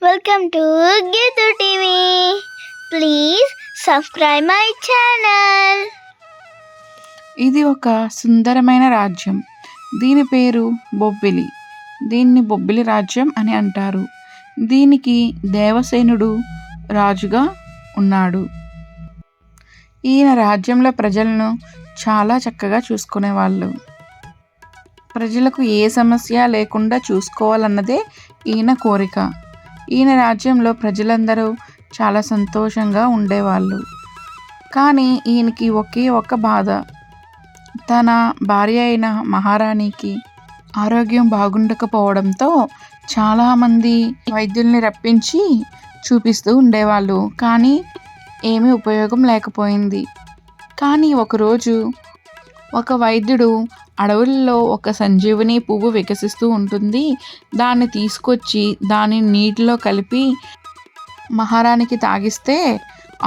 Welcome to Gitu TV. Please subscribe my channel. ఇది ఒక సుందరమైన రాజ్యం. దీని పేరు బొబ్బిలి. దీన్ని బొబ్బిలి రాజ్యం అని అంటారు. దీనికి దేవసేనుడు రాజుగా ఉన్నాడు. ఈయన రాజ్యంలో ప్రజలను చాలా చక్కగా చూసుకునేవాళ్ళు. ప్రజలకు ఏ సమస్య లేకుండా చూసుకోవాలన్నదే ఈయన కోరిక. ఈయన రాజ్యంలో ప్రజలందరూ చాలా సంతోషంగా ఉండేవాళ్ళు. కానీ ఈయనకి ఒకే ఒక్క బాధ. తన భార్య అయిన మహారాణికి ఆరోగ్యం బాగుండకపోవడంతో చాలామంది వైద్యుల్ని రప్పించి చూపిస్తూ ఉండేవాళ్ళు. కానీ ఏమీ ఉపయోగం లేకపోయింది. కానీ ఒకరోజు ఒక వైద్యుడు అడవుల్లో ఒక సంజీవని పువ్వు వికసిస్తూ ఉంటుంది, దాన్ని తీసుకొచ్చి దానిని నీటిలో కలిపి మహారాణికి తాగిస్తే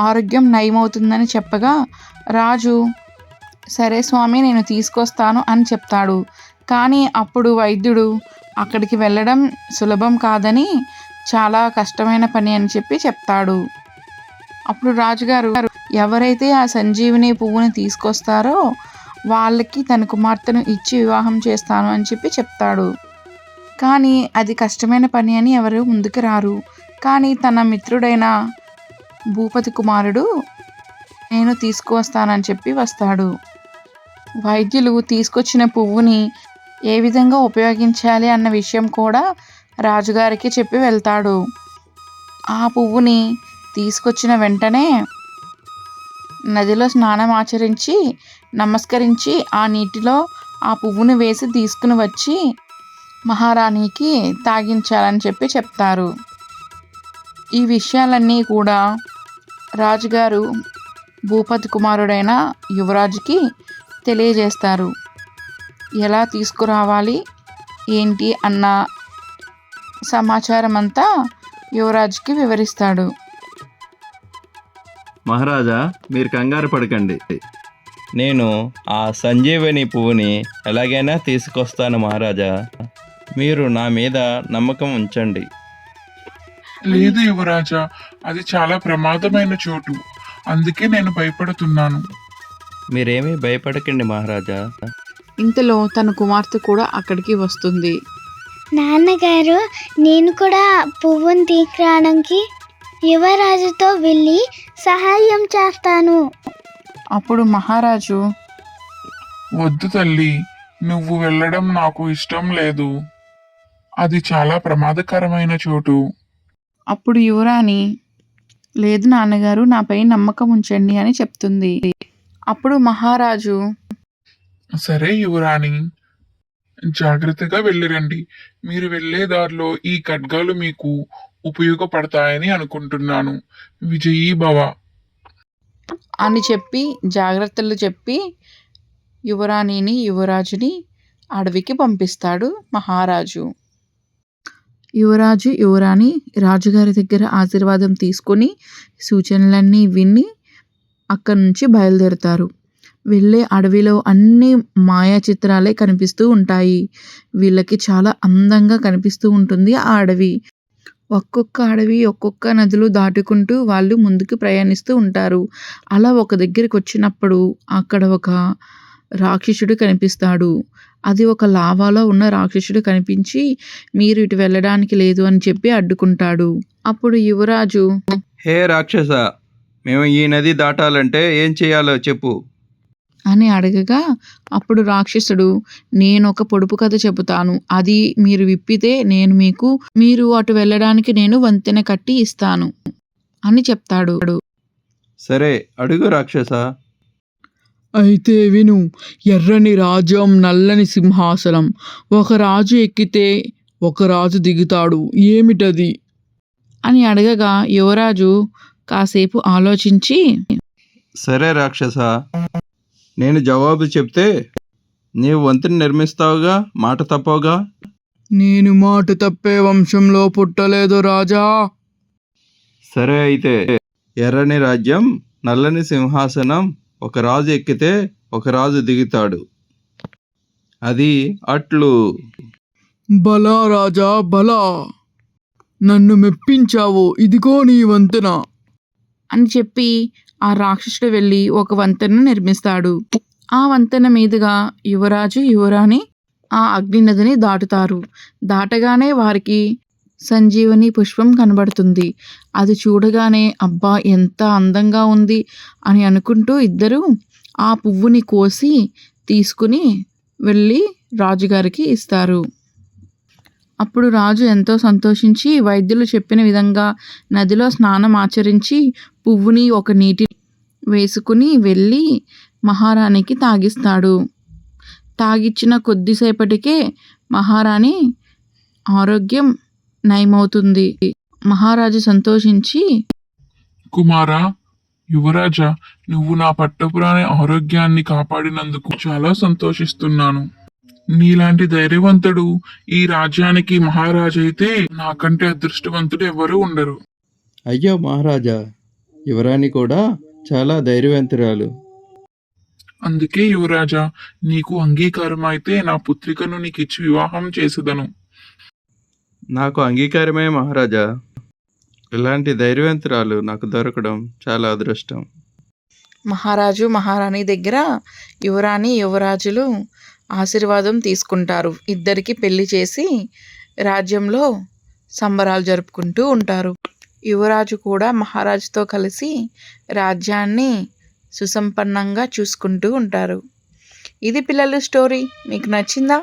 ఆరోగ్యం నయమవుతుందని చెప్పగా రాజు సరే స్వామి నేను తీసుకొస్తాను అని చెప్తాడు. కానీ అప్పుడు వైద్యుడు అక్కడికి వెళ్ళడం సులభం కాదని, చాలా కష్టమైన పని అని చెప్తాడు. అప్పుడు రాజుగారు ఎవరైతే ఆ సంజీవిని పువ్వుని తీసుకొస్తారో వాళ్ళకి తన కుమార్తెను ఇచ్చి వివాహం చేస్తాను అని చెప్తాడు. కానీ అది కష్టమైన పని అని ఎవరు ముందుకు రారు. కానీ తన మిత్రుడైన భూపతి కుమారుడు నేను తీసుకువస్తానని వస్తాడు. వైద్యులు తీసుకొచ్చిన పువ్వుని ఏ విధంగా ఉపయోగించాలి అన్న విషయం కూడా రాజుగారికి చెప్పి వెళ్తాడు. ఆ పువ్వుని తీసుకొచ్చిన వెంటనే నదిలో స్నానం ఆచరించి నమస్కరించి ఆ నీటిలో ఆ పువ్వును వేసి తీసుకుని వచ్చి మహారాణికి తాగించాలని చెప్తారు. ఈ విషయాలన్నీ కూడా రాజుగారు భూపతి కుమారుడైన యువరాజుకి తెలియజేస్తారు. ఎలా తీసుకురావాలి ఏంటి అన్న సమాచారం అంతా యువరాజుకి వివరిస్తాడు. మహారాజా, మీరు కంగారు పడకండి. నేను ఆ సంజీవని పువ్వుని ఎలాగైనా తీసుకొస్తాను మహారాజా. మీరు నా మీద నమ్మకం ఉంచండి. లేదు యువరాజా, అది చాలా ప్రమాదమైన చోటు, అందుకే నేను భయపడుతున్నాను. మీరేమీ భయపడకండి మహారాజా. ఇంతలో తన కుమార్తె కూడా అక్కడికి వస్తుంది. నాన్నగారు, నేను కూడా పువ్వుని తీసుకురావడానికి యువరాజుతో వెళ్ళి సహాయం చేస్తాను. అప్పుడు మహారాజు వద్దు తల్లి, నువ్వు వెళ్ళడం నాకు ఇష్టం లేదు. అది చాలా ప్రమాదకరమైన చోటు. అప్పుడు యువరాణి లేదు నాన్నగారు, నాపై నమ్మకం ఉంచండి అని చెప్తుంది. అప్పుడు మహారాజు సరే యువరాణి, జాగ్రత్తగా వెళ్ళిరండి. మీరు వెళ్ళే దారిలో ఈ ఖడ్గాలు మీకు ఉపయోగపడతాయని అనుకుంటున్నాను. విజయీ భవ అని జాగ్రత్తలు చెప్పి యువరాణిని యువరాజుని అడవికి పంపిస్తాడు మహారాజు. యువరాజు యువరాణి రాజుగారి దగ్గర ఆశీర్వాదం తీసుకొని సూచనలన్నీ విని అక్కడి నుంచి బయలుదేరుతారు. వెళ్ళే అడవిలో అన్ని మాయా చిత్రాలే కనిపిస్తూ ఉంటాయి. వీళ్ళకి చాలా అందంగా కనిపిస్తూ ఉంటుంది ఆ అడవి. ఒక్కొక్క అడవి ఒక్కొక్క నదులు దాటుకుంటూ వాళ్ళు ముందుకు ప్రయాణిస్తూ ఉంటారు. అలా ఒక దగ్గరికి వచ్చినప్పుడు అక్కడ ఒక రాక్షసుడు కనిపిస్తాడు. అది ఒక లావాలో ఉన్న రాక్షసుడు కనిపించి మీరు ఇటు వెళ్ళడానికి లేదు అని అడ్డుకుంటాడు. అప్పుడు యువరాజు హే రాక్షస, మేము ఈ నది దాటాలంటే ఏం చేయాలో చెప్పు అని అడగగా అప్పుడు రాక్షసుడు నేను ఒక పొడుపు కథ చెబుతాను, అది మీరు విప్పితే మీరు అటు వెళ్ళడానికి నేను వంతెన కట్టి ఇస్తాను అని చెప్తాడు. సరే అడుగు రాక్షస. అయితే విను. ఎర్రని రాజ్యం, నల్లని సింహాసనం. ఒక రాజు ఎక్కితే ఒక రాజు దిగుతాడు, ఏమిటది అని అడగగా యువరాజు కాసేపు ఆలోచించి సరే రాక్షస, నేను జవాబు చెప్తే నీవు వంతెన నిర్మిస్తావుగా, మాట తప్పవుగా. నేను మాట తప్పే వంశంలో పుట్టలేదు రాజా. సరే అయితే ఎర్రని రాజ్యం, నల్లని సింహాసనం, ఒక రాజు ఎక్కితే ఒక రాజు దిగుతాడు, అది అట్లు. బలా రాజా బలా. నన్ను మెప్పించావు, ఇదిగో నీ వంతెన. అని చెప్పి ఆ రాక్షసుడు వెళ్ళి ఒక వంతెన నిర్మిస్తాడు. ఆ వంతెన మీదుగా యువరాజు యువరాణి ఆ అగ్ని నదిని దాటుతారు. దాటగానే వారికి సంజీవని పుష్పం కనబడుతుంది. అది చూడగానే అబ్బా ఎంత అందంగా ఉంది అని అనుకుంటూ ఇద్దరు ఆ పువ్వుని కోసి తీసుకుని వెళ్ళి రాజుగారికి ఇస్తారు. అప్పుడు రాజు ఎంతో సంతోషించి వైద్యులు చెప్పిన విధంగా నదిలో స్నానం ఆచరించి పువ్వుని ఒక నీటి వేసుకుని వెళ్ళి మహారాణికి తాగిస్తాడు. తాగిచ్చిన కొద్దిసేపటికే మహారాణి ఆరోగ్యం నయమవుతుంది. మహారాజు సంతోషించి, కుమారా, యువరాజా, నువ్వు నా పట్టపురాణి ఆరోగ్యాన్ని కాపాడినందుకు చాలా సంతోషిస్తున్నాను. నీలాంటి ధైర్యవంతుడు ఈ రాజ్యానికి మహారాజు అయితే నాకంటే అదృష్టవంతుడు ఎవరు ఉండరు. అయ్యో మహారాజా, యువరాణి కూడా చాలా ధైర్యవంతురాలు. అందుకే యువరాజా, నీకు అంగీకారం అయితే నా పుత్రికను నీకు ఇచ్చి వివాహం చేసేదను. నాకు అంగీకారమే మహారాజా. ఇలాంటి ధైర్యవంతురాలు నాకు దొరకడం చాలా అదృష్టం. మహారాజు మహారాణి దగ్గర యువరాణి యువరాజులు ఆశీర్వాదం తీసుకుంటారు. ఇద్దరికి పెళ్లి చేసి రాజ్యంలో సంబరాలు జరుపుకుంటూ ఉంటారు. యువరాజు కూడా మహారాజుతో కలిసి రాజ్యాన్ని సుసంపన్నంగా చూసుకుంటూ ఉంటారు. ఇది పిల్లల స్టోరీ. మీకు నచ్చిందా?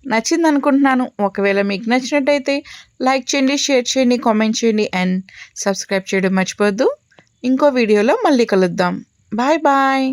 నచ్చింది అనుకుంటున్నాను. ఒకవేళ మీకు నచ్చినట్టయితే లైక్ చేయండి, షేర్ చేయండి, కామెంట్ చేయండి అండ్ సబ్స్క్రైబ్ చేయడం మర్చిపోవద్దు. ఇంకో వీడియోలో మళ్ళీ కలుద్దాం. Bye bye.